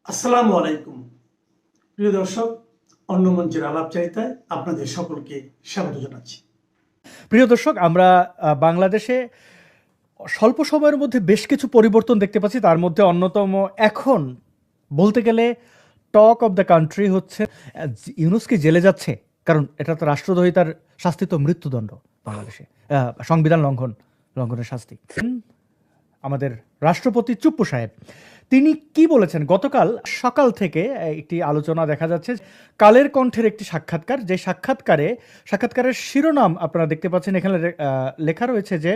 আসসালামু আলাইকুম প্রিয় দর্শক, অন্য মঞ্চের আলাপচারিতায় আপনাদের সকলকে স্বাগত জানাচ্ছি। প্রিয় দর্শক, আমরা বাংলাদেশে স্বল্প সময়ের মধ্যে বেশ কিছু পরিবর্তন দেখতে পাচ্ছি। তার মধ্যে অন্যতম এখন বলতে গেলে টক অফ দ্য কান্ট্রি হচ্ছে ইউনূস কি জেলে যাচ্ছে, কারণ এটা তো রাষ্ট্রদ্রোহিতার শাস্তি, তো মৃত্যুদণ্ড বাংলাদেশে, সংবিধান লঙ্ঘনের শাস্তি। আমাদের রাষ্ট্রপতি চুপ্পু সাহেব তিনি কি বলেছেন গতকাল সকাল থেকে একটি আলোচনা দেখা যাচ্ছে, কালের কণ্ঠের একটি সাক্ষাৎকার, যে সাক্ষাৎকারের শিরোনাম আপনারা দেখতে পাচ্ছেন এখানে লেখা রয়েছে যে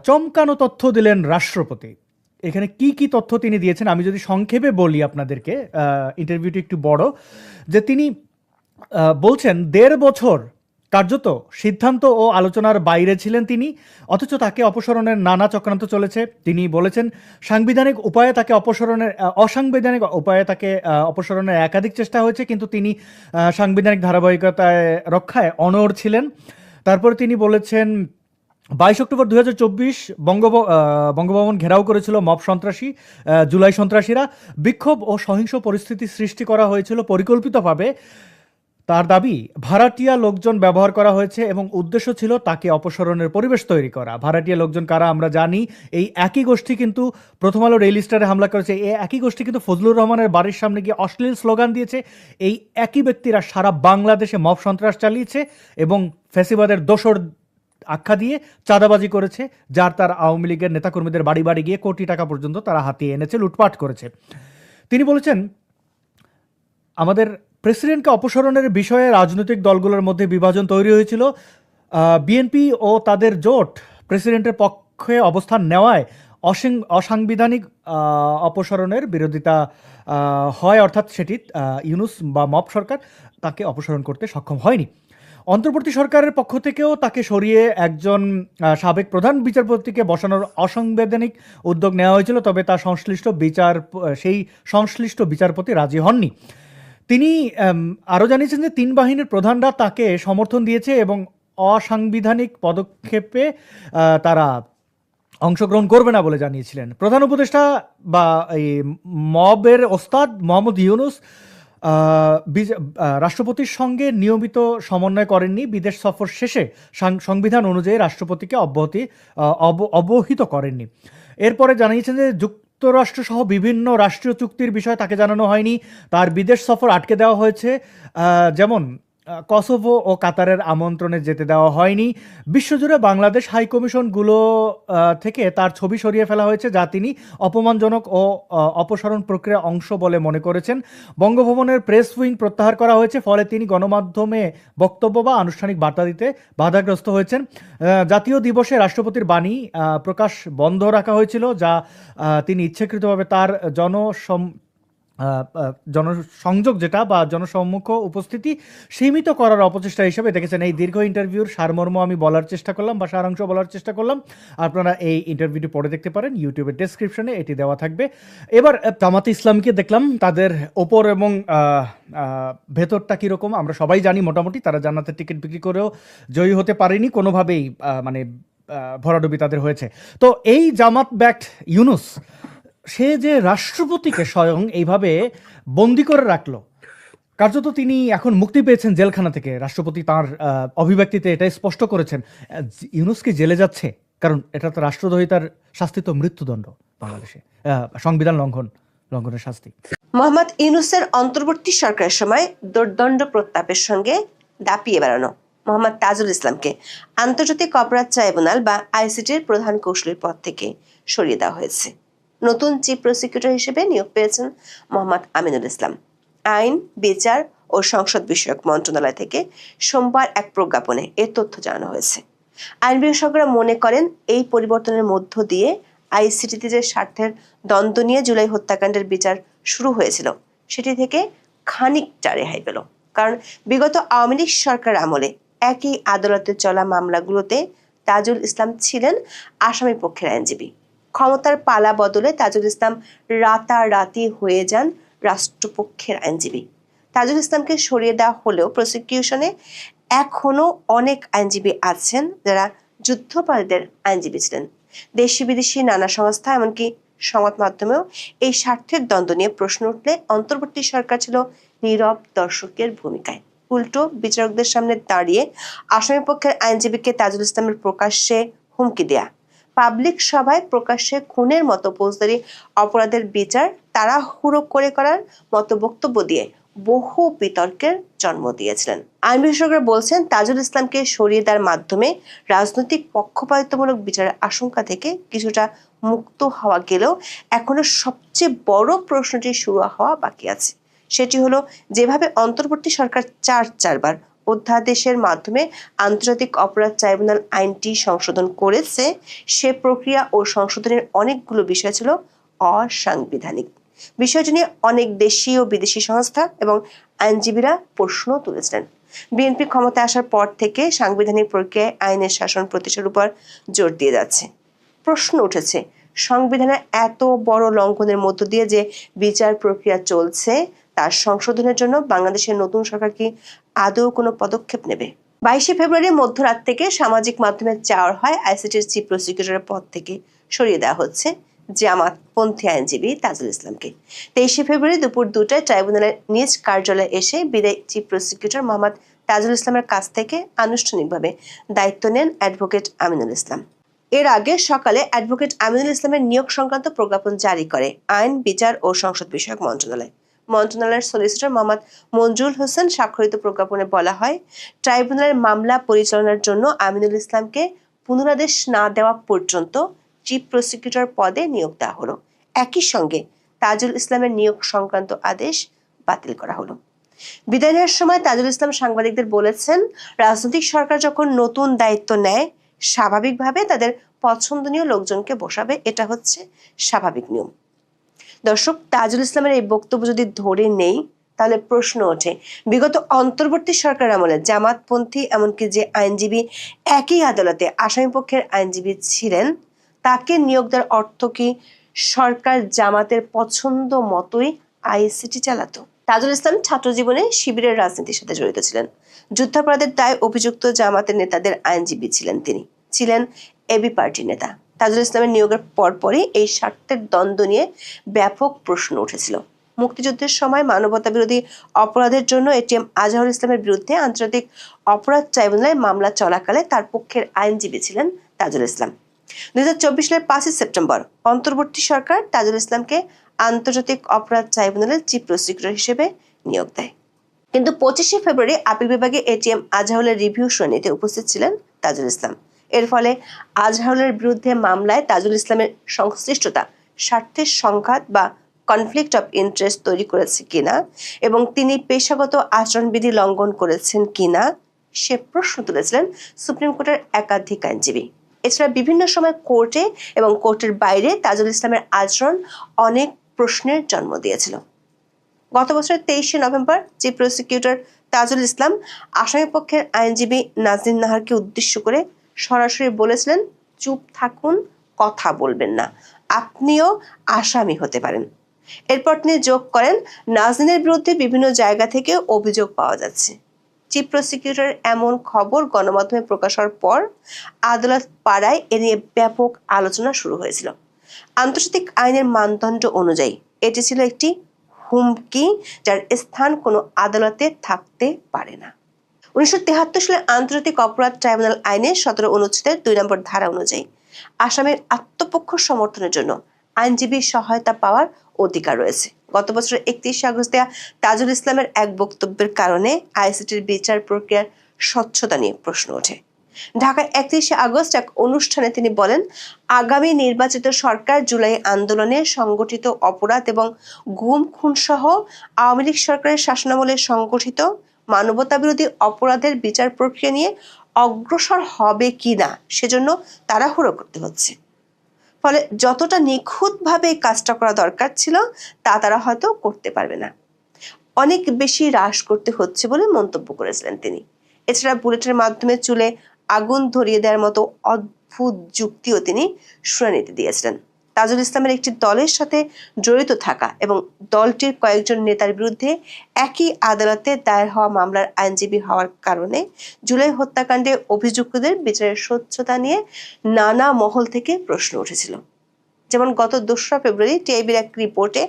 চমকানো তথ্য দিলেন রাষ্ট্রপতি। এখানে কি কি তথ্য তিনি দিয়েছেন আমি যদি সংক্ষেপে বলি আপনাদেরকে, ইন্টারভিউটি একটু বড়, যে তিনি বলছেন ১.৫ বছর কার্যত সিদ্ধান্ত ও আলোচনার বাইরে ছিলেন তিনি, অথচ তাকে অপসারণের নানা চক্রান্ত চলেছে। তিনি বলেছেন অসাংবিধানিক উপায়ে তাকে অপসারণের একাধিক চেষ্টা হয়েছে, কিন্তু তিনি সাংবিধানিক ধারাবাহিকতায় রক্ষায় অনড় ছিলেন। তারপরে তিনি বলেছেন ২২ অক্টোবর ২০২৪ বঙ্গভবন ঘেরাও করেছিল মব সন্ত্রাসী, জুলাই সন্ত্রাসীরা। বিক্ষোভ ও সহিংস পরিস্থিতি সৃষ্টি করা হয়েছিল পরিকল্পিতভাবে। তার দাবি ভাড়াটিয়া লোকজন ব্যবহার করা হয়েছে এবং উদ্দেশ্য ছিল তাকে অপসারণের পরিবেশ তৈরি করা। ভাড়াটিয়া লোকজন কারা আমরা জানি, এই একই গোষ্ঠী কিন্তু প্রথম আলো রেল স্টারে হামলা করেছে, এই একই গোষ্ঠী কিন্তু ফজলুর রহমানের বাড়ির সামনে গিয়ে অশ্লীল স্লোগান দিয়েছে, এই একই ব্যক্তিরা সারা বাংলাদেশে মব সন্ত্রাস চালিয়েছে এবং ফ্যাসিবাদের দোসর আখ্যা দিয়ে চাঁদাবাজি করেছে, যার তার আওয়ামী লীগের নেতাকর্মীদের বাড়ি বাড়ি গিয়ে কোটি টাকা পর্যন্ত তারা হাতিয়ে এনেছে, লুটপাট করেছে। তিনি বলেছেন আমাদের প্রেসিডেন্টকে অপসারণের বিষয়ে রাজনৈতিক দলগুলোর মধ্যে বিভাজন তৈরি হয়েছিল। বিএনপি ও তাদের জোট প্রেসিডেন্টের পক্ষে অবস্থান নেওয়ায় অসাংবিধানিক অপসারণের বিরোধিতা হয়, অর্থাৎ সেটি ইউনূস বা মব সরকার তাকে অপসারণ করতে সক্ষম হয়নি। অন্তর্বর্তী সরকারের পক্ষ থেকেও তাকে সরিয়ে একজন সাবেক প্রধান বিচারপতিকে বসানোর অসাংবিধানিক উদ্যোগ নেওয়া হয়েছিল, তবে তার সংশ্লিষ্ট বিচারপতি রাজি হননি। তিনি আরও জানিয়েছেন যে ৩ বাহিনীর প্রধানরা তাকে সমর্থন দিয়েছে এবং অসাংবিধানিক পদক্ষেপে তারা অংশগ্রহণ করবে না বলে জানিয়েছিলেন। প্রধান উপদেষ্টা বা এই মবের ওস্তাদ মোহাম্মদ ইউনূস রাষ্ট্রপতির সঙ্গে নিয়মিত সমন্বয় করেননি। বিদেশ সফর শেষে সংবিধান অনুযায়ী রাষ্ট্রপতিকে অবহিত করেননি। এরপরে জানিয়েছেন যে যুক্তরাষ্ট্রসহ বিভিন্ন রাষ্ট্রীয় চুক্তির বিষয়ে তাকে জানানো হয়নি। তার বিদেশ সফর আটকে দেওয়া হয়েছে, যেমন কসোভো ও কাতারের আমন্ত্রণে যেতে দেওয়া হয়নি। বিশ্বজুড়ে বাংলাদেশ হাইকমিশনগুলো থেকে তার ছবি সরিয়ে ফেলা হয়েছে, যা তিনি অপমানজনক ও অপসারণ প্রক্রিয়ার অংশ বলে মনে করেছেন। বঙ্গভবনের প্রেস উইং প্রত্যাহার করা হয়েছে, ফলে তিনি গণমাধ্যমে বক্তব্য বা আনুষ্ঠানিক বার্তা দিতে বাধাগ্রস্ত হয়েছেন। জাতীয় দিবসে রাষ্ট্রপতির বাণী প্রকাশ বন্ধ রাখা হয়েছিল, যা তিনি ইচ্ছাকৃতভাবে তার জনসংযোগ যেটা বা জনসম্মুখ উপস্থিতি সীমিত করার অপচেষ্টা হিসেবে দেখেছেন। এই দীর্ঘ ইন্টারভিউর সারমর্ম আমি বলার চেষ্টা করলাম বা সারাংশ বলার চেষ্টা করলাম। আপনারা এই ইন্টারভিউটি পড়ে দেখতে পারেন, ইউটিউবের ডেসক্রিপশনে এটি দেওয়া থাকবে। এবার জামাতে ইসলামীকে দেখলাম, তাদের ওপর এবং ভেতরটা কীরকম আমরা সবাই জানি। মোটামুটি তারা জান্নাতের টিকিট বিক্রি করেও জয়ী হতে পারেনি কোনোভাবেই, মানে ভরাডুবি তাদের হয়েছে। তো এই জামাত ব্যাক্ট ইউনূস, সে যে রাষ্ট্রপতিকে স্বয়ং এইভাবে বন্দি করে রাখলো, কার্যত তিনি এখন মুক্তি পেয়েছেন জেলখানা থেকে। রাষ্ট্রপতি তাঁর অভিব্যক্তিতে এটাই স্পষ্ট করেছেন, ইউনূস কি জেলে যাচ্ছে, কারণ এটা তো রাষ্ট্রদ্রোহিতার শাস্তি, তো মৃত্যুদণ্ড বাংলাদেশে, সংবিধান লঙ্ঘনের শাস্তি। মোহাম্মদ ইউনূসের অন্তর্বর্তী সরকারের সময় দুর্দণ্ড প্রতাপের সঙ্গে দাপিয়ে বেড়ানো মোহাম্মদ তাজুল ইসলামকে আন্তর্জাতিক অপরাধ ট্রাইব্যুনাল বা আইসিটির প্রধান কৌঁসুলির পদ থেকে সরিয়ে দেওয়া হয়েছে। নতুন চিফ প্রসিকিউটর হিসেবে নিয়োগ পেয়েছেন মোহাম্মদ আমিনুল ইসলাম। আইন, বিচার ও সংসদ বিষয়ক মন্ত্রণালয় থেকে সোমবার এক প্রজ্ঞাপনে এ তথ্য জানানো হয়েছে। আইন বিশেষজ্ঞরা মনে করেন, এই পরিবর্তনের মধ্য দিয়ে আইসিটিতে যে স্বার্থের দ্বন্দ্ব নিয়ে জুলাই হত্যাকাণ্ডের বিচার শুরু হয়েছিল, সেটি থেকে খানিকটা রেহাই পেল। কারণ বিগত আওয়ামী লীগ সরকার আমলে একই আদালতে চলা মামলাগুলোতে তাজুল ইসলাম ছিলেন আসামি পক্ষের আইনজীবী। ক্ষমতার পালা বদলে তাজুল ইসলাম রাতারাতি হয়ে যান রাষ্ট্রপক্ষের আইনজীবী। তাজুল ইসলামকে সরিয়ে দেওয়া হলেও প্রসিকিউশনে এখনো অনেক আইনজীবী আছেন যারা যুদ্ধাপরাধীদের আইনজীবী ছিলেন। দেশি বিদেশি নানা সংস্থা, এমনকি সংবাদ মাধ্যমেও এই স্বার্থের দ্বন্দ্ব নিয়ে প্রশ্ন উঠলে অন্তর্বর্তী সরকার ছিল নীরব দর্শকের ভূমিকায়। উল্টো বিচারকদের সামনে দাঁড়িয়ে আসামি পক্ষের আইনজীবীকে তাজুল ইসলামের প্রকাশ্যে হুমকি দেয়া, পাবলিক সভায় প্রকাশ্যে খুনের মতো ফৌজদারি অপরাধের বিচার তাড়াহুড়ো করে করার মতো বক্তব্য দিয়ে বহু বিতর্কের জন্ম দিয়েছিলেন। আইন বিশেষজ্ঞরা বলছেন, তাজুল ইসলামকে সরিয়ে দেওয়ার মাধ্যমে রাজনৈতিক পক্ষপাতিত্বমূলক বিচারের আশঙ্কা থেকে কিছুটা মুক্ত হওয়া গেলেও এখনো সবচেয়ে বড় প্রশ্নটি শুরু হওয়া বাকি আছে। সেটি হলো, যেভাবে অন্তর্বর্তী সরকার চারবার অধ্যাদেশের মাধ্যমে আন্তর্জাতিক অপরাধ ট্রাইব্যুনাল আইনটি সংশোধন করেছে, সে প্রক্রিয়া ও সংশোধনের অনেকগুলো বিষয় ছিল অসাংবিধানিক। বিষয়টি নিয়ে অনেক দেশি ও বিদেশি সংস্থা এবং আইনজীবীরা প্রশ্ন তুলেছিলেন। বিএনপি ক্ষমতায় আসার পর থেকে সাংবিধানিক প্রক্রিয়ায় আইনের শাসন প্রতিষ্ঠার উপর জোর দিয়ে যাচ্ছে। প্রশ্ন উঠেছে, সংবিধানের এত বড় লঙ্ঘনের মধ্য দিয়ে যে বিচার প্রক্রিয়া চলছে, তার সংশোধনের জন্য বাংলাদেশের নতুন সরকার কি আদৌ কোনো পদক্ষেপ নেবে? 22 ফেব্রুয়ারি মধ্যরাত থেকে সামাজিক মাধ্যমে চাওয়া হয় আইসিটির চিফ প্রসিকিউটরের পদ থেকে সরিয়ে দেওয়া হচ্ছে জামাতপন্থী আইনজীবী তাজুল ইসলামকে। 23 ফেব্রুয়ারি দুপুর 2টায় ট্রাইব্যুনালের নিজ কার্যালয়ে এসে বিদায়ী চিফ প্রসিকিউটর মোহাম্মদ তাজুল ইসলামের কাছ থেকে আনুষ্ঠানিকভাবে দায়িত্ব নেন অ্যাডভোকেট আমিনুল ইসলাম। এর আগে সকালে অ্যাডভোকেট আমিনুল ইসলামের নিয়োগ সংক্রান্ত প্রজ্ঞাপন জারি করে আইন, বিচার ও সংসদ বিষয়ক মন্ত্রণালয়। মন্ত্রণালয়ের সলিসিটর মোহাম্মদ মঞ্জুর হোসেন স্বাক্ষরিত প্রজ্ঞাপনে বলা হয়, ট্রাইব্যুনালের মামলা পরিচালনার জন্য আমিনুল ইসলামকে পুনরাদেশ না দেওয়া পর্যন্ত চিফ প্রসিকিউটর পদে নিয়োগ দেওয়া হলো। একই সঙ্গে তাজুল ইসলামের নিয়োগ সংক্রান্ত আদেশ বাতিল করা হলো। বিদায় নেওয়ার সময় তাজুল ইসলাম সাংবাদিকদের বলেছেন, রাজনৈতিক সরকার যখন নতুন দায়িত্ব নেয়, স্বাভাবিকভাবে তাদের পছন্দনীয় লোকজনকে বসাবে, এটা হচ্ছে স্বাভাবিক নিয়ম। দর্শক, তাজুল ইসলামের এই বক্তব্য যদি ধরে নেই, তাহলে প্রশ্ন ওঠে, বিগত অন্তর্বর্তী সরকার আমলে জামাতপন্থী এমনকি যে আইনজীবী একই আদালতে আসামিপক্ষের আইনজীবী ছিলেন, তাকে নিয়োগ দেওয়ার অর্থ কি সরকার জামাতের পছন্দ মতোই আইসিটি চালাতো? তাজুল ইসলাম ছাত্র জীবনে শিবিরের রাজনীতির সাথে জড়িত ছিলেন। যুদ্ধাপরাধের দায়ে অভিযুক্ত জামাতের নেতাদের আইনজীবী ছিলেন তিনি। ছিলেন এবি পার্টির নেতা। তাজুল ইসলামের নিয়োগের পরপরই এই স্বার্থের দ্বন্দ্ব নিয়ে ব্যাপক প্রশ্ন উঠেছিল। মুক্তিযুদ্ধের সময় মানবতা বিরোধী অপরাধের জন্য এটিএম আজহারুল ইসলামের বিরুদ্ধে আন্তর্জাতিক অপরাধ ট্রাইব্যুনালে মামলা চলাকালে তার পক্ষের আইনজীবী ছিলেন তাজুল ইসলাম। 2024 সালের 5 সেপ্টেম্বর অন্তর্বর্তী সরকার তাজুল ইসলামকে আন্তর্জাতিক অপরাধ ট্রাইব্যুনালের চিফ প্রসিকিউটর হিসেবে নিয়োগ দেয়। কিন্তু 25 ফেব্রুয়ারি আপিল বিভাগে এটিএম আজহারুলের রিভিউ শুনানিতে উপস্থিত ছিলেন তাজুল ইসলাম। এর ফলে আজহারুলের বিরুদ্ধে মামলায় তাজুল ইসলামের সংশ্লিষ্টতা স্বার্থের সংঘাত বা কনফ্লিক্ট অফ ইন্টারেস্ট তৈরি করেছে কিনা এবং তিনি পেশাগত আচরণবিধি লঙ্ঘন করেছেন কিনা সে প্রশ্ন তুলেছিলেন সুপ্রিম কোর্টের একাধিক আইনজীবী। এছাড়া বিভিন্ন সময় কোর্টে এবং কোর্টের বাইরে তাজুল ইসলামের আচরণ অনেক প্রশ্নের জন্ম দিয়েছিল। গত বছরের 23 November chief prosecutor Tajul Islam আসামিপক্ষের আইনজীবী নাজনীন নাহারকে উদ্দেশ্য করে সরাসরি বলেছিলেন, চুপ থাকুন, কথা বলবেন না, আপনিও আসামি হতে পারেন। এরপর তিনি যোগ করেন, নাজনীনের বিরুদ্ধে বিভিন্ন জায়গা থেকে অভিযোগ পাওয়া যাচ্ছে। চিফ প্রসিকিউটরের এমন খবর গণমাধ্যমে প্রকাশ হওয়ার পর আদালত পাড়ায় এ নিয়ে ব্যাপক আলোচনা শুরু হয়েছিল। আন্তর্জাতিক আইনের মানদণ্ড অনুযায়ী এটি ছিল একটি হুমকি, যার স্থান কোনো আদালতে থাকতে পারে না। 1973 সালে আন্তর্জাতিক অপরাধ ট্রাইব্যুনাল আইনের 17 অনুচ্ছেদের 2 নম্বর ধারা অনুযায়ী আসামির আত্মপক্ষ সমর্থনের জন্য আইনজীবী সহায়তা পাওয়ার অধিকার রয়েছে। গত বছরের 31 আগস্ট দেয়া তাজুল ইসলামের এক বক্তব্যের কারণে আইসিটির বিচার প্রক্রিয়ার স্বচ্ছতা নিয়ে প্রশ্ন ওঠে। ঢাকায় 31 আগস্ট এক অনুষ্ঠানে তিনি বলেন, আগামী নির্বাচিত সরকার জুলাই আন্দোলনে সংগঠিত অপরাধ এবং গুম খুন সহ আওয়ামী লীগ সরকারের শাসনামলে সংগঠিত মানবতাবিরোধী অপরাধের বিচার প্রক্রিয়া নিয়ে অগ্রসর হবে কিনা সেজন্য তাড়াহুড়ো করতে হচ্ছে। ফলে যতটা নিখুঁতভাবে এই কাজটা করা দরকার ছিল তা তারা হয়তো করতে পারবে না, অনেক বেশি হ্রাস করতে হচ্ছে বলে মন্তব্য করেছিলেন তিনি। এছাড়া বুলেটের মাধ্যমে চুলে আগুন ধরিয়ে দেওয়ার মতো অদ্ভুত যুক্তিও তিনি শুনানিতে দিয়েছিলেন। তাজুল ইসলামের একটি দলের সাথে জড়িত থাকা এবং দলটির কয়েকজন নেতার বিরুদ্ধে একই আদালতে দায়ের হওয়া মামলার আইনজীবী হওয়ার কারণে জুলাই হত্যাকাণ্ডে অভিযুক্তদের বিচারের স্বচ্ছতা নিয়ে নানা মহল থেকে প্রশ্ন উঠেছিল। যেমন গত 2রা ফেব্রুয়ারি টিআইবির এক রিপোর্টে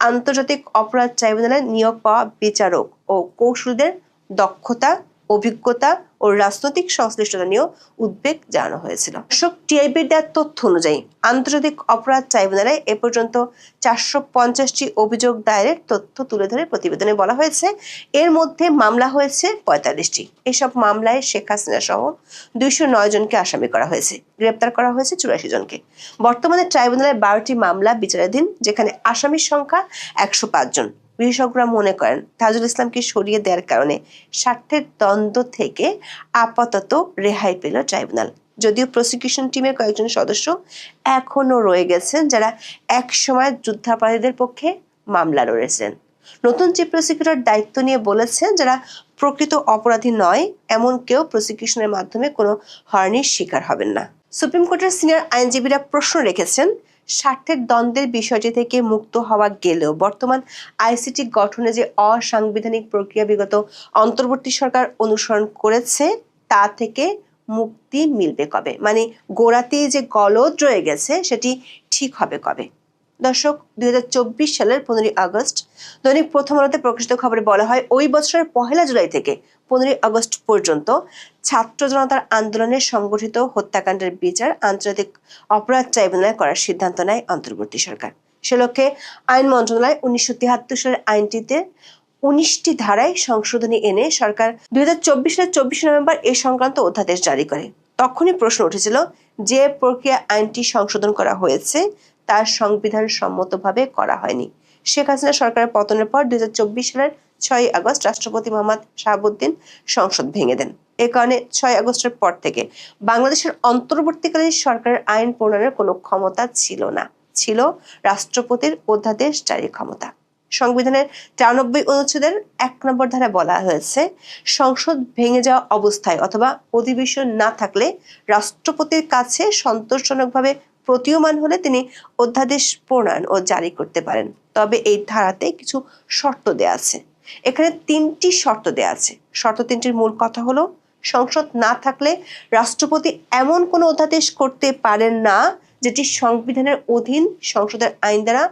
আন্তর্জাতিক অপরাধ ট্রাইব্যুনালে নিয়োগ পাওয়া বিচারক ও কৌশলীদের দক্ষতা, অভিজ্ঞতা ও রাজনৈতিক সংশ্লিষ্টতা নিয়েও উদ্বেগ জানানো হয়েছিল। দর্শক, টিআইবির দেওয়া তথ্য অনুযায়ী আন্তর্জাতিক অপরাধ ট্রাইব্যুনালে এ পর্যন্ত 450টি অভিযোগ দায়েরের তথ্য তুলে ধরে প্রতিবেদনে বলা হয়েছে, এর মধ্যে মামলা হয়েছে 45টি। এসব মামলায় শেখ হাসিনা সহ 209 জনকে আসামি করা হয়েছে, গ্রেপ্তার করা হয়েছে 84 জনকে। বর্তমানে ট্রাইব্যুনালে 12টি মামলা বিচারাধীন, যেখানে আসামির সংখ্যা 105 জন। বিশেষজ্ঞরা মনে করেন তাজুল ইসলামকে সরিয়ে দেওয়ার কারণে স্বার্থের দ্বন্দ্ব থেকে আপাতত রেহাই পেল ট্রাইব্যুনাল। যদিও প্রসিকিউশন টিমের কয়েকজন সদস্য এখনো রয়ে গেছেন, যারা একসময় যুদ্ধাপরাধীদের পক্ষে মামলা লড়েছেন। নতুন চিফ প্রসিকিউটর দায়িত্ব নিয়ে বলেছেন, যারা প্রকৃত অপরাধী নয় এমন কেউ প্রসিকিউশনের মাধ্যমে কোনো হয়রানির শিকার হবেন না। সুপ্রিম কোর্টের সিনিয়র আইনজীবীরা প্রশ্ন রেখেছেন, স্বার্থের দ্বন্দ্বের বিষয়টি থেকে মুক্ত হওয়া গেলেও বর্তমান আইসিটি গঠনে যে অসাংবিধানিক প্রক্রিয়া বিগত অন্তর্বর্তী সরকার অনুসরণ করেছে তা থেকে মুক্তি মিলবে কবে? মানে গোড়াতেই যে গলদ রয়ে গেছে সেটি ঠিক হবে কবে? দর্শক, 2024 সালের 15 আগস্ট দৈনিক প্রথম আলোতে প্রকাশিত খবরে বলা হয়, ওই বছরের 1 জুলাই থেকে 15 আগস্ট পর্যন্ত ছাত্র জনতার আন্দোলনে সংগঠিত হত্যাকাণ্ডের বিচার আন্তর্জাতিক অপরাধ ট্রাইব্যুনালে করার সিদ্ধান্ত নেয় অন্তর্বর্তী সরকার। সে লক্ষ্যে আইন মন্ত্রণালয় 1973 সালের আইনটিতে 19টি ধারায় সংশোধনী এনে সরকার 2024 সালের 24 নভেম্বর এ সংক্রান্ত অধ্যাদেশ জারি করে। তখনই প্রশ্ন উঠেছিল, যে প্রক্রিয়া আইনটি সংশোধন করা হয়েছে তার সংবিধান সম্মতভাবে করা হয়নি। শেখ হাসিনা সরকারের পতনের পর 2024 সালের 6 আগস্ট রাষ্ট্রপতি মোহাম্মদ শাহাবুদ্দিন সংসদ ভেঙে দেন। এ কারণে 6 আগস্টের পর থেকে বাংলাদেশের অন্তর্বর্তীকালীন সরকারের আইন প্রণয়নের কোনো ক্ষমতা ছিল না, ছিল রাষ্ট্রপতির অধ্যাদেশ জারির ক্ষমতা। সংবিধানের 93 অনুচ্ছেদের 1 নম্বর ধারায় বলা হয়েছে, সংসদ ভেঙে যাওয়া অবস্থায় অথবা অধিবেশন না থাকলে রাষ্ট্রপতির কাছে সন্তোষজনকভাবে প্রতীয়মান হলে তিনি অধ্যাদেশ প্রণয়ন ও জারি করতে পারেন। তবে এই ধারাতে কিছু শর্ত দেয়া আছে। এখানে 3টি শর্ত দেয়া আছে। শর্ত 3টির মূল কথা হলো, সংসদ না থাকলে রাষ্ট্রপতি এমন কোনো অধ্যাদেশ করতে পারেন না যেটি সংবিধানের অধীন সংসদের আইন দ্বারা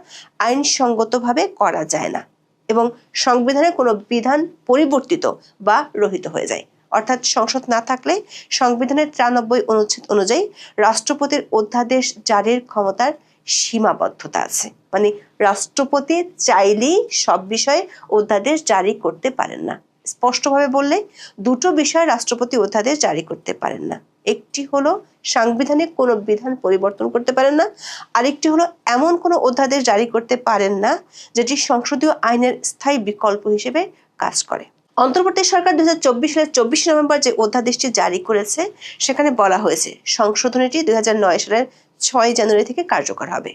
আইনসঙ্গতভাবে করা যায় না, এবং সংবিধানের কোনো বিধান পরিবর্তিত বা রহিত হয়ে যায়। অর্থাৎ সংসদ না থাকলে সংবিধানের 93 অনুচ্ছেদ অনুযায়ী রাষ্ট্রপতির অধ্যাদেশ জারির ক্ষমতার সীমাবদ্ধতা আছে। মানে রাষ্ট্রপতি চাইলেই সব বিষয়ে অধ্যাদেশ জারি করতে পারেন না। স্পষ্টভাবে বললে 2টো বিষয়ে রাষ্ট্রপতি অধ্যাদেশ জারি করতে পারেন না। একটি হলো সাংবিধানিক কোনো বিধান পরিবর্তন করতে পারেন না, আরেকটি হলো এমন কোনো অধ্যাদেশ জারি করতে পারেন না যেটি সংসদীয় আইনের স্থায়ী বিকল্প হিসেবে কাজ করে। অন্তর্বর্তী সরকার 2024 সালের 24 নভেম্বর যে অধ্যাদেশটি জারি করেছে সেখানে বলা হয়েছে, সংশোধনীটি 2009 সালের 6 জানুয়ারি থেকে কার্যকর হবে।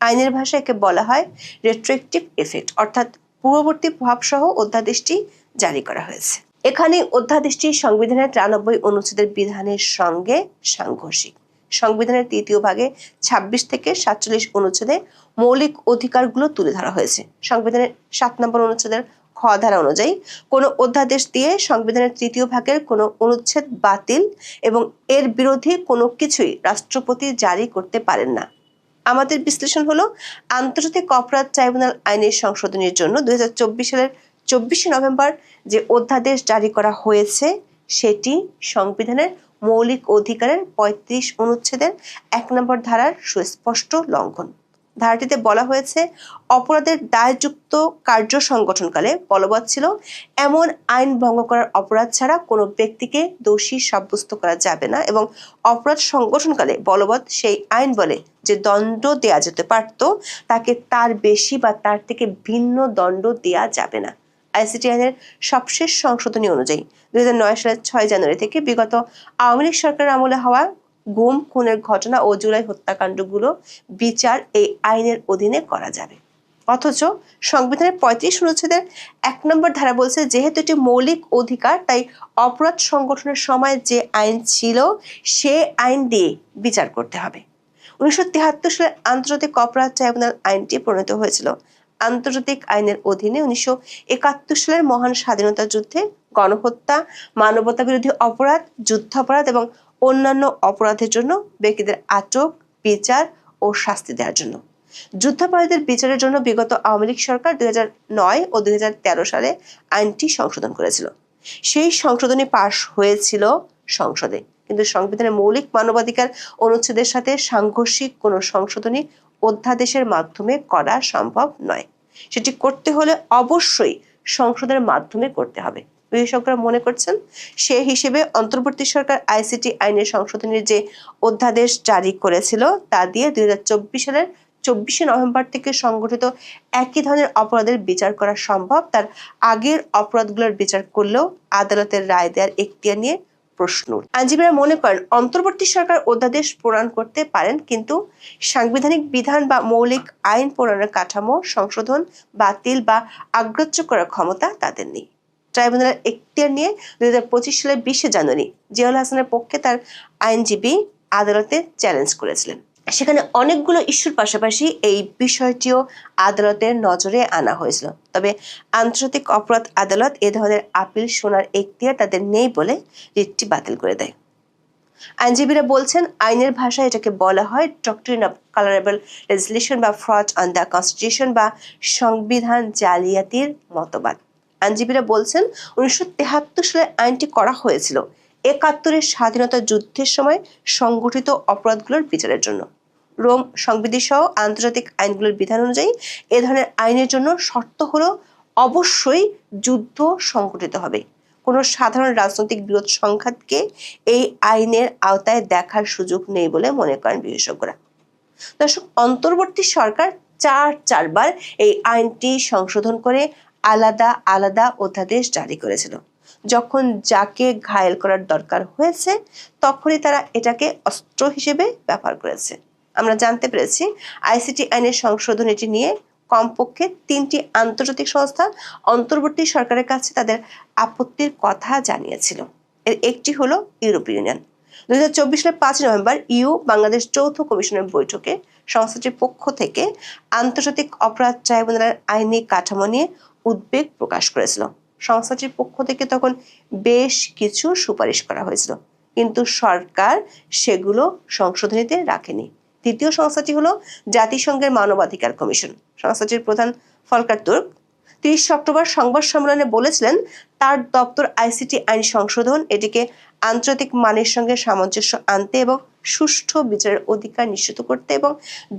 আইনের ভাষায় একে বলা হয় রেট্রোঅ্যাক্টিভ এফেক্ট, অর্থাৎ পূর্ববর্তী প্রভাবসহ অধ্যাদেশটি জারি করা হয়েছে। এখানে অধ্যাদেশটি সংবিধানের 93 অনুচ্ছেদের বিধানের সঙ্গে সাংঘর্ষিক। সংবিধানের 3য় ভাগে 26 থেকে 47 অনুচ্ছেদে মৌলিক অধিকারগুলো তুলে ধরা হয়েছে। সংবিধানের 7 নম্বর অনুচ্ছেদের খ ধারা অনুযায়ী কোনো অধ্যাদেশ দিয়ে সংবিধানের 3য় ভাগের কোনো অনুচ্ছেদ বাতিল এবং এর বিরোধী কোনো কিছুই রাষ্ট্রপতি জারি করতে পারেন না। আমাদের বিশ্লেষণ হলো, আন্তর্জাতিক অপরাধ ট্রাইব্যুনাল আইনের সংশোধনের জন্য 2024 সালের 24 নভেম্বর যে অধ্যাদেশ জারি করা হয়েছে সেটি সংবিধানের মৌলিক অধিকারের 35 অনুচ্ছেদের 1 নম্বর ধারার সুস্পষ্ট লঙ্ঘন। ধারাটিতে বলা হয়েছে, অপরাধের দায়যুক্ত কার্য সংগঠনকালে বলবৎ ছিল এমন আইন ভঙ্গ করার অপরাধ ছাড়া কোনো ব্যক্তিকে দোষী সাব্যস্ত করা যাবে না, এবং অপরাধ সংগঠনকালে বলবৎ সেই আইন বলে যে দণ্ড দেয়া যেতে পারত তাকে তার বেশি বা তার থেকে ভিন্ন দণ্ড দেয়া যাবে না। আইসিটি আইনের সবশেষ সংশোধনী অনুযায়ী 2009 সালের 6 জানুয়ারি থেকে বিগত আওয়ামী লীগ সরকারের আমলে হওয়া গুম খুনের ঘটনা ও জুলাই হত্যাকাণ্ডগুলো বিচার এই আইনের অধীনে করা যাবে। অথচ সংবিধানের 35 অনুচ্ছেদের 1 নম্বর ধারা বলছে, যেহেতু এটি মৌলিক অধিকার তাই অপরাধ সংগঠনের সময় যে আইন ছিল সে আইন দিয়ে বিচার করতে হবে। 1973 সালে আন্তর্জাতিক অপরাধ ট্রাইব্যুনাল আইনটি প্রণীত হয়েছিল। আন্তর্জাতিক আইনের অধীনে 1971 সালের মহান স্বাধীনতা যুদ্ধে গণহত্যা, মানবতা বিরোধী অপরাধ, যুদ্ধাপরাধ এবং অন্যান্য অপরাধের জন্য ব্যক্তিদের আটক, বিচার ও শাস্তি দেওয়ার জন্য। যুদ্ধাপরাধীদের বিচারের জন্য বিগত আওয়ামী লীগ সরকার 2009 ও 2013 সালে আইনটি সংশোধন করেছিল। সেই সংশোধনী পাশ হয়েছিল সংসদে, কিন্তু সংবিধানের মৌলিক মানবাধিকার অনুচ্ছেদের সাথে সাংঘর্ষিক কোনো সংশোধনী অধ্যাদেশের মাধ্যমে করা সম্ভব নয়। সেটি করতে হলে অবশ্যই সংসদের মাধ্যমে করতে হবে। বিশেষজ্ঞরা মনে করছেন সে হিসেবে অন্তর্বর্তী সরকার আইসিটি আইনের সংশোধনীর যে অধ্যাদেশ জারি করেছিল তা দিয়ে 2024 সালের 24শে নভেম্বর থেকে সংগঠিত একই ধরনের অপরাধের বিচার করা সম্ভব। তার আগের অপরাধগুলোর বিচার করলেও আদালতের রায় দেওয়ার এখতিয়ার নিয়ে প্রশ্ন। আইনজীবীরা মনে করেন অন্তর্বর্তী সরকার অধ্যাদেশ প্রণয়ন করতে পারেন, কিন্তু সাংবিধানিক বিধান বা মৌলিক আইন প্রণয়নের কাঠামো সংশোধন, বাতিল বা অগ্রাহ্য করার ক্ষমতা তাদের নেই। ট্রাইব্যুনালের এখতিয়ার নিয়ে 2025 সালের 20শে জানুয়ারি জিয়াউল হাসানের পক্ষে তার আইনজীবী আদালতে চ্যালেঞ্জ করেছিলেন। সেখানে অনেকগুলো ইস্যুর পাশাপাশি এই বিষয়টিও আদালতের নজরে আনা হয়েছিল। তবে আন্তর্জাতিক অপরাধ আদালত এ ধরনের আপিল শোনার এখতিয়ার তাদের নেই বলে রিটটি বাতিল করে দেয়। আইনজীবীরা বলছেন আইনের ভাষায় এটাকে বলা হয় ডক্ট্রিন অফ কালারেবল লেজিসলেশন বা ফ্রড অন দ্য কনস্টিটিউশন বা সংবিধান জালিয়াতির মতবাদ। আইনজীবীরা বলছেন 1973 সালে আইনটি করা হয়েছিল 71-এর স্বাধীনতা যুদ্ধের সময় সংগঠিত অপরাধগুলোর বিচারের জন্য। রোম সংবিধি সহ আন্তর্জাতিক আইনগুলোর বিধান অনুযায়ী এ ধরনের আইনের জন্য শর্ত হলো অবশ্যই যুদ্ধ সংঘটিত হবে। কোনো সাধারণ রাজনৈতিক বিরোধ সংঘাতকে এই আইনের আওতায় দেখার সুযোগ নেই বলে মনে করেন বিশেষজ্ঞরা। দর্শক, অন্তর্বর্তী সরকার চারবার এই আইনটি সংশোধন করে আলাদা আলাদা অধ্যাদেশ জারি করেছিল। যখন যাকে ঘায়েল করার দরকার হয়েছে তখনই তারা এটাকে অস্ত্র হিসেবে ব্যবহার করেছে। আমরা জানতে পেরেছি আইসিটি আইনের সংশোধনীটি নিয়ে কমপক্ষে 3টি আন্তর্জাতিক সংস্থা অন্তর্বর্তী সরকারের কাছে তাদের আপত্তির কথা জানিয়েছিল। এর একটি হলো ইউরোপীয় ইউনিয়ন। 2024 সালের 5 নভেম্বর বাংলাদেশ যৌথ কমিশনের বৈঠকে সংস্থাটির পক্ষ থেকে আন্তর্জাতিক অপরাধ ট্রাইব্যুনালের আইনি কাঠামো নিয়ে উদ্বেগ প্রকাশ করেছিল। সংস্থাটির পক্ষ থেকে তখন বেশ কিছু সুপারিশ করা হয়েছিল, কিন্তু সরকার সেগুলো সংশোধনীতে রাখেনি। দ্বিতীয় সংস্থাটি হলো জাতিসংঘের মানবাধিকার কমিশন। সংস্থাটির প্রধান ফলকার তুর্ক 30 অক্টোবর সংবাদ সম্মেলনে বলেছিলেন তার দপ্তর আইসিটি আইন সংশোধন এটিকে আন্তর্জাতিক মানের সঙ্গে সামঞ্জস্য আনতে এবং সুষ্ঠু বিচারের অধিকার নিশ্চিত করতে এবং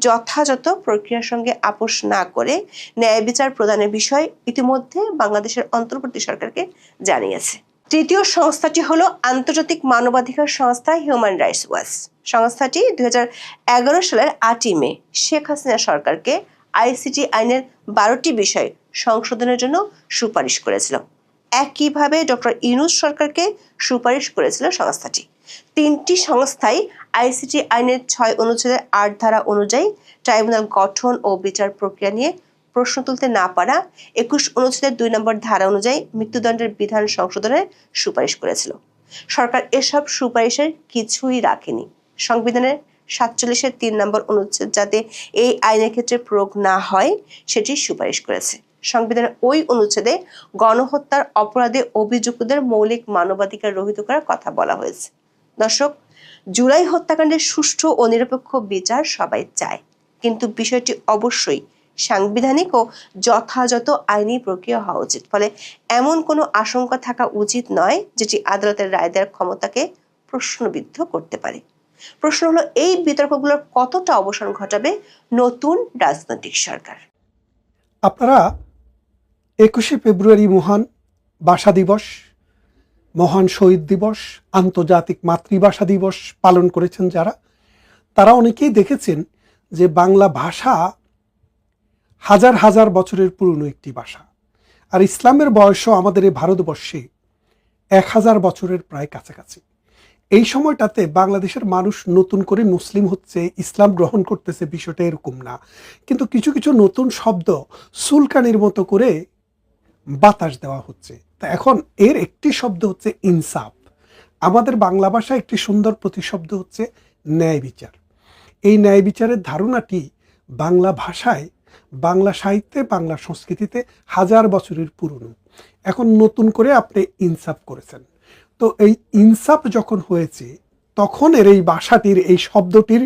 যথাযথ প্রক্রিয়ার সঙ্গে আপোষ না করে ন্যায় বিচার প্রদানের বিষয় ইতিমধ্যে বাংলাদেশের অন্তর্বর্তী সরকারকে জানিয়েছে। তৃতীয় সংস্থাটি হলো আন্তর্জাতিক মানবাধিকার সংস্থা হিউম্যান রাইটস ওয়াচ। সংস্থাটি 2011 সালের 8 মে শেখ হাসিনা সরকারকে আইসিটি আইনের 12টি বিষয় সংশোধনের জন্য সুপারিশ করেছিল। একইভাবে ডক্টর ইউনূস সরকারকে সুপারিশ করেছিল সংস্থাটি। 3টি সংস্থাই আইসিটি আইনের 6 অনুচ্ছেদের 8 ধারা অনুযায়ী ট্রাইব্যুনাল গঠন ও বিচার প্রক্রিয়া নিয়ে প্রশ্ন তুলতে না পারা, 21 অনুচ্ছেদের 2 নম্বর ধারা অনুযায়ী মৃত্যুদণ্ডের বিধান সংশোধনের সুপারিশ করেছিল। সরকার এসব সুপারিশের কিছুই রাখেনি। সংবিধানের 47-এর 3 নম্বর অনুচ্ছেদ যাতে এই আইনের ক্ষেত্রে প্রয়োগ না হয় সেটি সুপারিশ করেছে। সংবিধানের ওই অনুচ্ছেদে গণহত্যার অপরাধে অভিযুক্তদের মৌলিক মানবাধিকার রহিত করার কথা বলা হয়েছে। দর্শক, জুলাই হত্যাকাণ্ডের সুষ্ঠু ও নিরপেক্ষ বিচার সবাই চায়, কিন্তু বিষয়টি অবশ্যই সাংবিধানিক ও যথাযথ আইনি প্রক্রিয়া হওয়া উচিত। ফলে এমন কোনো আশঙ্কা থাকা উচিত নয় যেটি আদালতের রায় দেওয়ার ক্ষমতাকে প্রশ্নবিদ্ধ করতে পারে। প্রশ্ন হলো এই বিতর্কগুলোর কতটা অবসান ঘটাবে নতুন রাজনৈতিক সরকার। আপনারা 21শে ফেব্রুয়ারি মহান ভাষা দিবস, মহান শহীদ দিবস, আন্তর্জাতিক মাতৃভাষা দিবস পালন করেছেন যারা, তারা অনেকেই দেখেছেন যে বাংলা ভাষা হাজার হাজার বছরের পুরনো একটি ভাষা। আর ইসলামের বয়সও আমাদের এই ভারতবর্ষে 1000 বছরের প্রায় কাছাকাছি। এই সময়টাতে বাংলাদেশের মানুষ নতুন করে মুসলিম হচ্ছে, ইসলাম গ্রহণ করতেছে, বিষয়টা এরকম না। কিন্তু কিছু কিছু নতুন শব্দ সুলকানির মতো করে বাতাস দেওয়া হচ্ছে। তা এখন এর একটি শব্দ হচ্ছে ইনসাফ। আমাদের বাংলা ভাষায় একটি সুন্দর প্রতিশব্দ হচ্ছে ন্যায় বিচার। এই ন্যায় বিচারের ধারণাটি বাংলা ভাষায়, বাংলা সাহিত্যে, বাংলা সংস্কৃতিতে হাজার বছরের পুরনো। এখন নতুন করে আপনি ইনসাফ করেছেন। তো এই ইনসাফ যখন হয়েছে তখন এর এই ভাষাটির, এই শব্দটির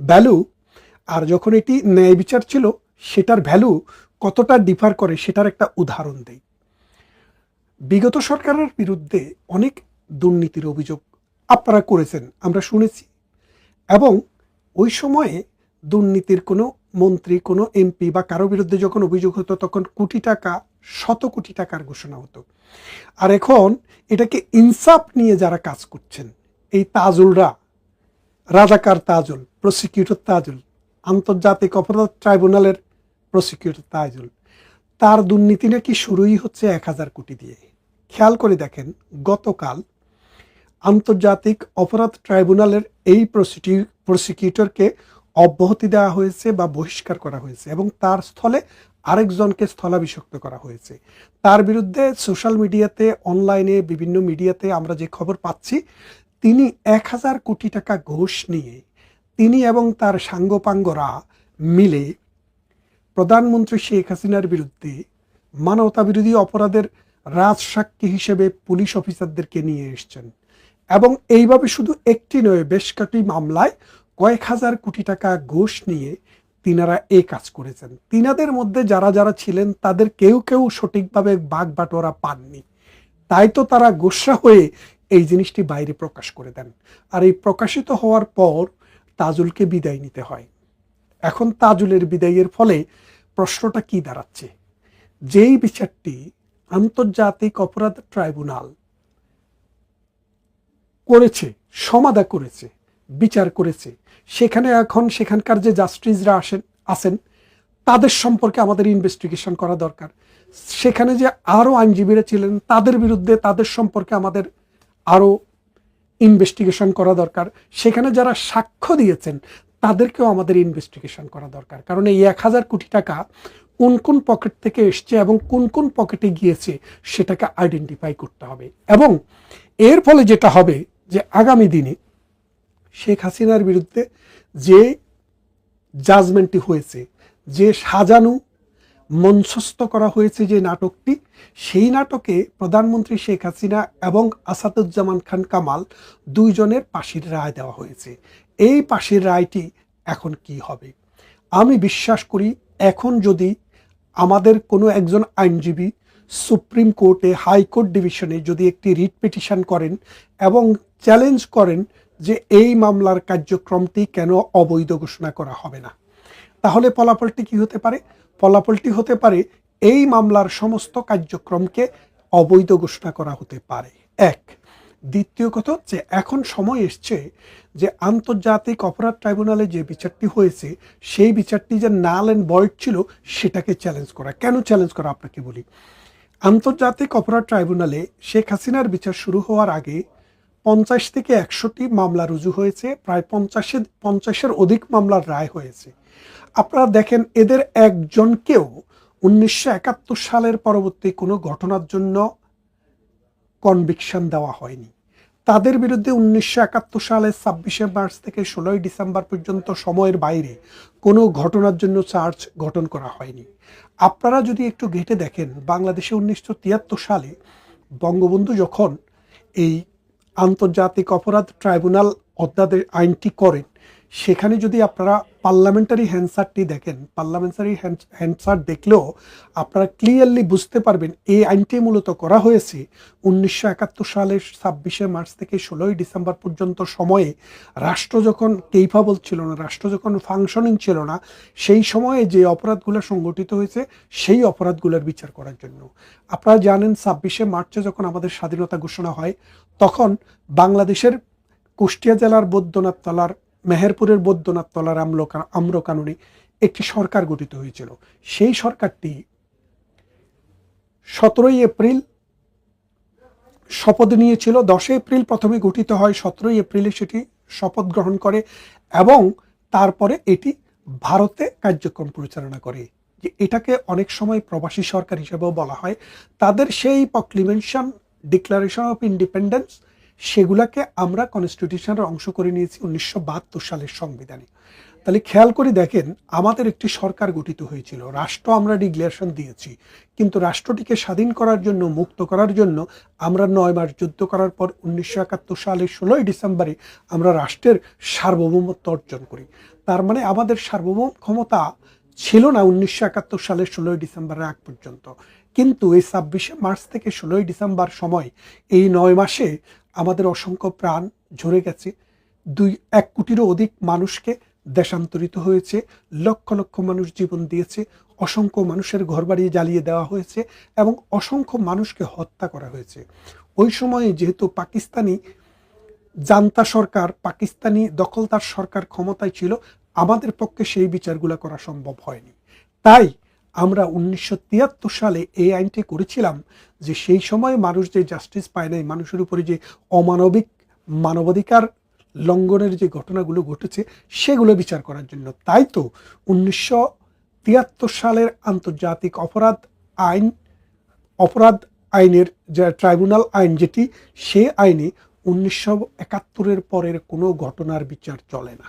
ভ্যালু আর যখন এটি ন্যায় বিচার ছিল সেটার ভ্যালু কতটা ডিফার করে সেটার একটা উদাহরণ দেই। বিগত সরকারের বিরুদ্ধে অনেক দুর্নীতির অভিযোগ আপনারা করেছেন, আমরা শুনেছি, এবং ওই সময়ে দুর্নীতির কোনো মন্ত্রী, কোনো এমপি বা কারো বিরুদ্ধে যখন অভিযোগ হতো তখন কোটি টাকা, শত কোটি টাকার ঘোষণা হতো। আর এখন এটাকে ইনসাফ নিয়ে যারা কাজ করছেন, এই তাজুলরা, রাজাকার তাজুল, প্রসিকিউটর তাজুল, আন্তর্জাতিক অপরাধ ট্রাইব্যুনালের প্রসিকিউটর তাজুল, তার দুর্নীতি নাকি শুরুই হচ্ছে 1000 কোটি দিয়ে। খেয়াল করে দেখেন, গতকাল আন্তর্জাতিক অপরাধ ট্রাইব্যুনালের এই প্রসিকিউটরকে অব্যাহতি দেওয়া হয়েছে বা বহিষ্কার করা হয়েছে, এবং তার স্থলে আরেকজনকে স্থলাভিষিক্ত করা হয়েছে। তার বিরুদ্ধে সোশ্যাল মিডিয়াতে, অনলাইনে, বিভিন্ন মিডিয়াতে আমরা যে খবর পাচ্ছি, তিনি 1000 কোটি টাকা ঘুষ নিয়ে তিনি এবং তার সাঙ্গপাঙ্গরা মিলে প্রধানমন্ত্রী শেখ হাসিনার বিরুদ্ধে মানবতা বিরোধী অপরাধের রাজসাক্ষী হিসেবে পুলিশ অফিসারদেরকে নিয়ে এসছেন, এবং এইভাবে শুধু একটি নয়, বেশ কয়েকটি মামলায় কয়েক হাজার কোটি টাকা ঘুষ নিয়ে তিনারা এই কাজ করেছেন। তিনাদের মধ্যে যারা যারা ছিলেন তাদের কেউ কেউ সঠিকভাবে ভাগ বাটোয়ারা পাননি, তাই তো তারা গোসা হয়ে এই জিনিসটি বাইরে প্রকাশ করে দেন। আর এই প্রকাশিত হওয়ার পর তাজুলকে বিদায় নিতে হয়। এখন তাজুলের বিদায়ের ফলে প্রশ্নটা কি দাঁড়াচ্ছে? যেই বিচারটি আন্তর্জাতিক অপরাধ ট্রাইব্যুনাল করেছে, সমাধা করেছে, বিচার করেছে, সেখানে এখন সেখানকার যে জাস্টিসরা আছেন তাদের সম্পর্কে আমাদের ইনভেস্টিগেশন করা দরকার। সেখানে যে আরও আইনজীবীরা ছিলেন তাদের বিরুদ্ধে, তাদের সম্পর্কে আমাদের আরও ইনভেস্টিগেশন করা দরকার। সেখানে যারা সাক্ষ্য দিয়েছেন তাদেরকেও আমাদের ইনভেস্টিগেশন করা দরকার, কারণ এই 1000 কোটি টাকা কোন কোন পকেট থেকে এসছে এবং কোন কোন পকেটে গিয়েছে সেটাকে আইডেন্টিফাই করতে হবে। এবং এর ফলে যেটা হবে যে আগামী দিনে শেখ হাসিনার বিরুদ্ধে যে জাজমেন্টটি হয়েছে, যে সাজানো মঞ্চস্থ করা হয়েছে যে নাটকটি, সেই নাটকে প্রধানমন্ত্রী শেখ হাসিনা এবং আসাদুজ্জামান খান কামাল দুইজনের ফাঁসির রায় দেওয়া হয়েছে। এই ফাঁসির রায়টি এখন কি হবে? আমি বিশ্বাস করি এখন যদি আমাদের কোনো একজন আইনজীবী সুপ্রিম কোর্টে, হাইকোর্ট ডিভিশনে যদি একটি রিট পিটিশন করেন এবং চ্যালেঞ্জ করেন যে এই মামলার কার্যক্রমটি কেন অবৈধ ঘোষণা করা হবে না, তাহলে ফলাফলটি কি হতে পারে? ফলাফলটি হতে পারে এই মামলার সমস্ত কার্যক্রমকে অবৈধ ঘোষণা করা হতে পারে। এক। দ্বিতীয় কথা হচ্ছে, এখন সময় এসছে যে আন্তর্জাতিক অপরাধ ট্রাইব্যুনালে যে বিচারটি হয়েছে সেই বিচারটি যে নাল অ্যান্ড ভয়েড ছিল সেটাকে চ্যালেঞ্জ করা। কেন চ্যালেঞ্জ করা আপনাকে বলি। আন্তর্জাতিক অপরাধ ট্রাইব্যুনালে শেখ হাসিনার বিচার শুরু হওয়ার আগে 50 থেকে 100টি মামলা রুজু হয়েছে, প্রায় 50-এর অধিক মামলার রায় হয়েছে। আপনারা দেখেন, এদের একজনকেও 1971 সালের পরবর্তী কোনো ঘটনার জন্য কনভিকশন দেওয়া হয়নি। তাদের বিরুদ্ধে 1971 সালের 26শে মার্চ থেকে 16ই ডিসেম্বর পর্যন্ত সময়ের বাইরে কোনো ঘটনার জন্য চার্জ গঠন করা হয়নি। আপনারা যদি একটু ঘেঁটে দেখেন, বাংলাদেশে 1973 সালে বঙ্গবন্ধু যখন এই আন্তর্জাতিক অপরাধ ট্রাইব্যুনাল অধ্যাদেশ আইনটি করেন, সেখানে যদি আপনারা পার্লামেন্টারি হ্যান্সারটি দেখেন, পার্লামেন্টারি হ্যান্সার দেখলেও আপনারা ক্লিয়ারলি বুঝতে পারবেন এই আইনটি মূলত করা হয়েছে 1971 সালের 26শে মার্চ থেকে 16ই ডিসেম্বর পর্যন্ত সময়ে রাষ্ট্র যখন কেইফাবল ছিল না, রাষ্ট্র যখন ফাংশনিং ছিল না, সেই সময়ে যে অপরাধগুলো সংগঠিত হয়েছে সেই অপরাধগুলোর বিচার করার জন্য। আপনারা জানেন 26শে মার্চে যখন আমাদের স্বাধীনতা ঘোষণা হয়, তখন বাংলাদেশের কুষ্টিয়া জেলার বৈদ্যনাথ তলার, মেহেরপুরের বৈদ্যনাথ তলার আম্রকাননে একটি সরকার গঠিত হয়েছিল। সেই সরকারটি 17ই এপ্রিল শপথ নিয়েছিল। 10 এপ্রিল প্রথমে গঠিত হয়, 17ই এপ্রিলে সেটি শপথ গ্রহণ করে এবং তারপরে এটি ভারতে কার্যক্রম পরিচালনা করে। যে এটাকে অনেক সময় প্রবাসী সরকার হিসেবেও বলা হয়। তাদের সেই প্রক্লেমেশন, ডিক্লারেশন অফ ইন্ডিপেন্ডেন্স, সেগুলাকে আমরা কনস্টিটিউশনের অংশ করে নিয়েছি 1972 সালের সংবিধানে। তাহলে খেয়াল করে দেখেন, আমাদের একটি সরকার গঠিত হয়েছিল, রাষ্ট্র আমরা ডিক্লারেশন দিয়েছি, কিন্তু রাষ্ট্রটিকে স্বাধীন করার জন্য, মুক্ত করার জন্য আমরা 9 মাস যুদ্ধ করার পর 1971 সালের 16ই ডিসেম্বরে আমরা রাষ্ট্রের সার্বভৌমত্ব অর্জন করি। তার মানে আমাদের সার্বভৌম ক্ষমতা ছিল না 1971 সালের 16ই ডিসেম্বরের আগ পর্যন্ত। কিন্তু এই 26শে মার্চ থেকে 16ই ডিসেম্বর সময়, এই 9 মাসে আমাদের অসংখ্য প্রাণ ঝরে গেছে, 1 কোটিরও অধিক মানুষকে দেশান্তরিত হয়েছে, লক্ষ লক্ষ মানুষ জীবন দিয়েছে, অসংখ্য মানুষের ঘরবাড়ি জ্বালিয়ে দেওয়া হয়েছে এবং অসংখ্য মানুষকে হত্যা করা হয়েছে। ওই সময়ে যেহেতু পাকিস্তানি জান্তা সরকার, পাকিস্তানি দখলদার সরকার ক্ষমতায় ছিল, আমাদের পক্ষে সেই বিচারগুলো করা সম্ভব হয়নি। তাই আমরা 1973 সালে এই আইনটি করেছিলাম যে সেই সময় মানুষ যে জাস্টিস পায় নাই, মানুষের উপরে যে অমানবিক মানবাধিকার লঙ্ঘনের যে ঘটনাগুলো ঘটেছে সেগুলো বিচার করার জন্য। তাই তো 1973 সালের আন্তর্জাতিক অপরাধ আইনের যে ট্রাইব্যুনাল আইন, যেটি সে আইনে 1971-এর পরের কোনো ঘটনার বিচার চলে না।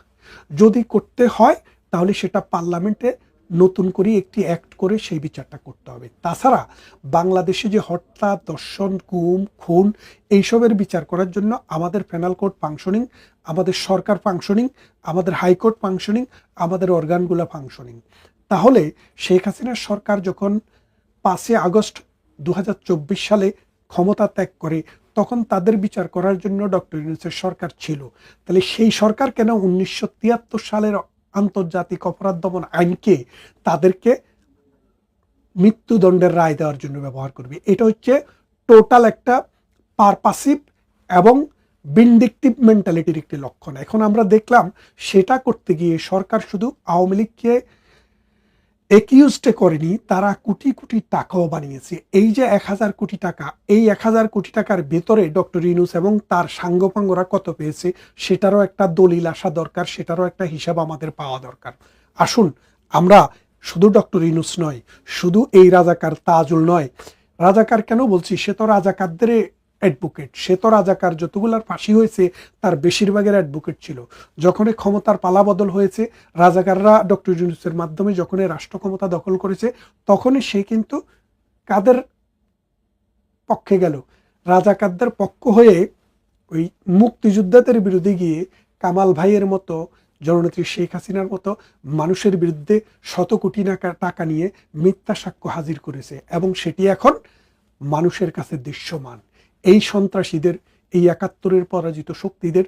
যদি করতে হয় তাহলে সেটা পার্লামেন্টে নতুন করে একটি অ্যাক্ট করে সেই বিচারটা করতে হবে। তাছাড়া বাংলাদেশে যে হত্যা, দর্শন, গুম, খুন এইসবের বিচার করার জন্য আমাদের পেনাল কোড ফাংশনিং, আমাদের সরকার ফাংশনিং, আমাদের হাইকোর্ট ফাংশনিং, আমাদের অর্গানগুলো ফাংশনিং। তাহলে শেখ হাসিনার সরকার যখন 5 আগস্ট 2024 সালে ক্ষমতা ত্যাগ করে, তখন তাদের বিচার করার জন্য ডক্টর ইউনূসের সরকার ছিল। তাহলে সেই সরকার কেন 1973 সালের আন্তর্জাতিক অপরাধ দমন আইনকে তাদেরকে মৃত্যুদণ্ডের রায় দেওয়ার জন্য ব্যবহার করবে? এটা হচ্ছে টোটাল একটা পারপাসিভ এবং ভিন্ডিকটিভ মেন্টালিটির একটি লক্ষণ। এখন আমরা দেখলাম সেটা করতে গিয়ে সরকার শুধু আওয়ামী লীগকে একিউজডে করেনি, তারা কোটি কোটি টাকাও বানিয়েছে। এই যে 1000 কোটি টাকা, এই 1000 কোটি টাকার ভেতরে ডক্টর ইউনূস এবং তার সাঙ্গপাঙ্গরা কত পেয়েছে সেটারও একটা দলিল আসা দরকার, সেটারও একটা হিসাব আমাদের পাওয়া দরকার। আসুন আমরা শুধু ডক্টর ইউনূস নয়, শুধু এই রাজাকার তাজুল নয়, রাজাকার কেন বলছি, সে তো রাজাকারদের অ্যাডভোকেট, সে তো রাজাকার যতগুলার ফাঁসি হয়েছে তার বেশিরভাগের অ্যাডভোকেট ছিল। যখনই ক্ষমতার পালা বদল হয়েছে, রাজাকাররা ডক্টর ইউনূসের মাধ্যমে যখনই রাষ্ট্র ক্ষমতা দখল করেছে, তখনই সে কিন্তু কাদের পক্ষে গেল? রাজাকারদের পক্ষ হয়ে ওই মুক্তিযোদ্ধাদের বিরুদ্ধে গিয়ে কামাল ভাইয়ের মতো, জননেত্রী শেখ হাসিনার মতো মানুষের বিরুদ্ধে শত কোটি টাকা নিয়ে মিথ্যা সাক্ষ্য হাজির করেছে এবং সেটি এখন মানুষের কাছে দৃশ্যমান। এই সন্ত্রাসীদের, এই 71-এর পরাজিত শক্তিদের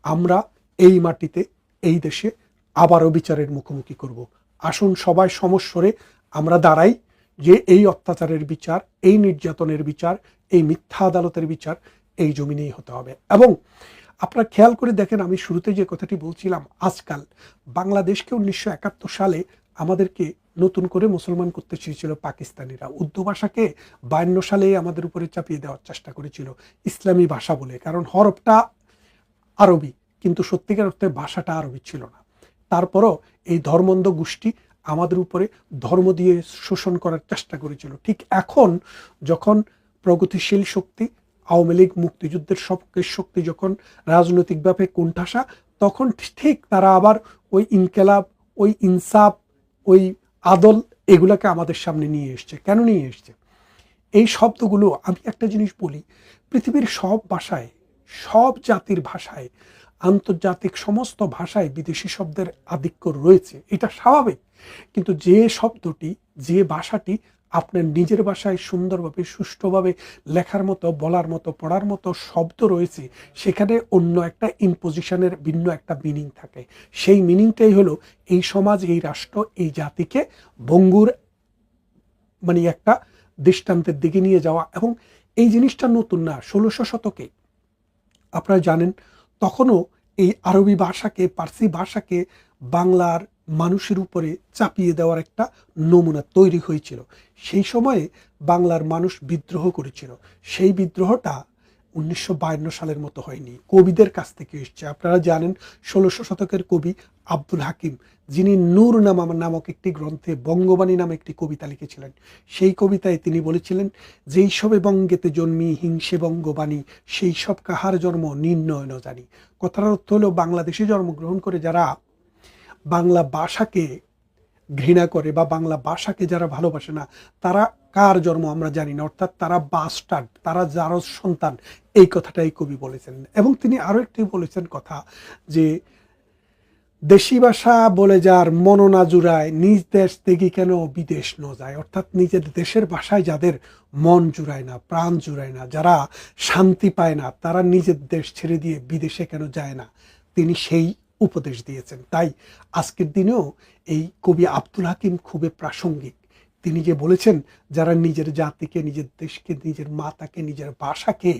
আমরা এই মাটিতে, এই দেশে আবারও বিচারের মুখোমুখি করব। আসুন সবাই সমস্বরে আমরা দাঁড়াই যে এই অত্যাচারের বিচার, এই নির্যাতনের বিচার, এই মিথ্যা আদালতের বিচার এই জমিনেই হতে হবে। এবং আপনারা খেয়াল করে দেখেন, আমি শুরুতে যে কথাটি বলছিলাম, আজকাল বাংলাদেশকে 1971 সালে আমাদেরকে নতুন করে মুসলমান করতে চেয়েছিল পাকিস্তানিরা। উর্দু ভাষাকে 52 সালে আমাদের উপরে চাপিয়ে দেওয়ার চেষ্টা করেছিল ইসলামী ভাষা বলে, কারণ হরফটা আরবি কিন্তু সত্যিকার অর্থে ভাষাটা আরবি ছিল না। তারপরও এই ধর্মন্ধ গোষ্ঠী আমাদের উপরে ধর্ম দিয়ে শোষণ করার চেষ্টা করেছিল। ঠিক এখন যখন প্রগতিশীল শক্তি, আওয়ামী লীগ, মুক্তিযুদ্ধের সপক্ষের শক্তি যখন রাজনৈতিকভাবে কোণঠাসা, তখন ঠিক তারা আবার ওই ইনকেলাব, ওই ইনসাফ, ওই আদল এগুলোকে আমাদের সামনে নিয়ে এসছে। কেন নিয়ে এসছে? এই শব্দগুলো, আমি একটা জিনিস বলি, পৃথিবীর সব ভাষায়, সব জাতির ভাষায়, আন্তর্জাতিক সমস্ত ভাষায় বিদেশি শব্দের আধিক্য রয়েছে, এটা স্বাভাবিক। কিন্তু যে শব্দটি, যে ভাষাটি আপনার নিজের ভাষায় সুন্দরভাবে, সুষ্ঠুভাবে লেখার মতো, বলার মতো, পড়ার মতো শব্দ রয়েছে, সেখানে অন্য একটা ইম্পোজিশনের ভিন্ন একটা মিনিং থাকে। সেই মিনিংটাই হলো এই সমাজ, এই রাষ্ট্র, এই জাতিকে ভঙ্গুর মানে একটা দৃষ্টান্তের দিকে নিয়ে যাওয়া। এবং এই জিনিসটা নতুন না, 1600 শতকে আপনারা জানেন তখনও এই আরবি ভাষাকে, পার্সি ভাষাকে বাংলার মানুষের উপরে চাপিয়ে দেওয়ার একটা নমুনা তৈরি হয়েছিল। সেই সময়ে বাংলার মানুষ বিদ্রোহ করেছিল। সেই বিদ্রোহটা 1952 সালের মতো হয়নি, কবিদের কাছ থেকে এসছে। আপনারা জানেন 1600 শতকের কবি আব্দুল হাকিম, যিনি নূর নামক একটি গ্রন্থে বঙ্গবাণী নামে একটি কবিতা লিখেছিলেন। সেই কবিতায় তিনি বলেছিলেন, যেই সবে বঙ্গেতে জন্মি হিংসে বঙ্গবাণী, সেই সব কাহার জন্ম নির্ণয় ন জানি। কথার অর্থ হলো, বাংলাদেশে জন্মগ্রহণ করে যারা বাংলা ভাষাকে ঘৃণা করে বা বাংলা ভাষাকে যারা ভালোবাসে না, তারা কার জন্ম আমরা জানি না, অর্থাৎ তারা বাস্টার্ড, তারা যারও সন্তান, এই কথাটাই কবি বলেছেন। এবং তিনি আরো একটি বলেছেন কথা, যে দেশি ভাষা বলে যার মন না জুড়ায়, নিজ দেশ থেকে কেন বিদেশ ন যায়। অর্থাৎ নিজের দেশের ভাষায় যাদের মন জুড়ায় না, প্রাণ জুড়ায় না, যারা শান্তি পায় না, তারা নিজের দেশ ছেড়ে দিয়ে বিদেশে কেন যায় না, তিনি সেই উপদেশ দিয়েছেন। তাই আজকের দিনেও এই কবি আব্দুল হাকিম খুবই প্রাসঙ্গিক। তিনি যে বলেছেন, যারা নিজের জাতিকে, নিজের দেশকে, নিজের মাতাকে, নিজের ভাষাকে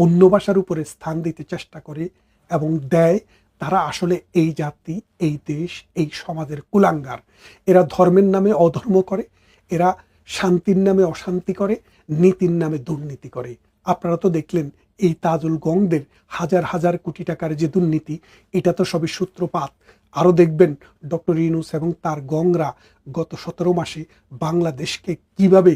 অন্য ভাষার উপরে স্থান দিতে চেষ্টা করে এবং দেয়, তারা আসলে এই জাতি, এই দেশ, এই সমাজের কুলাঙ্গার। এরা ধর্মের নামে অধর্ম করে, এরা শান্তির নামে অশান্তি করে, নীতির নামে দুর্নীতি করে। আপনারা তো দেখলেন এই তাজুল গংদের হাজার হাজার কোটি টাকার যে দুর্নীতি, এটা তো সবই সূত্রপাত। আরও দেখবেন ডক্টর ইউনূস এবং তার গংরা গত 17 মাসে বাংলাদেশকে কিভাবে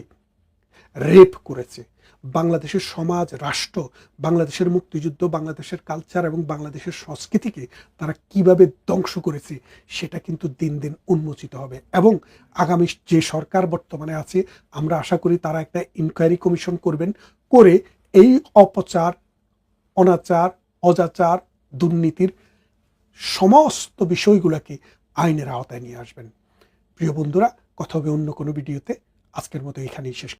রেপ করেছে, বাংলাদেশের সমাজ, রাষ্ট্র, বাংলাদেশের মুক্তিযুদ্ধ, বাংলাদেশের কালচার এবং বাংলাদেশের সংস্কৃতিকে তারা কিভাবে ধ্বংস করেছে, সেটা কিন্তু দিন দিন উন্মোচিত হবে। এবং আগামী যে সরকার বর্তমানে আছে, আমরা আশা করি তারা একটা ইনকোয়ারি কমিশন করবেন, করে এই অপচার, অনাচার, অজাচার, দুর্নীতির সমস্ত বিষয়গুলোকে আইনের আওতায় নিয়ে আসবেন। প্রিয় বন্ধুরা, কথা হবে অন্য কোনো ভিডিওতে। আজকের মতো এখানেই শেষ।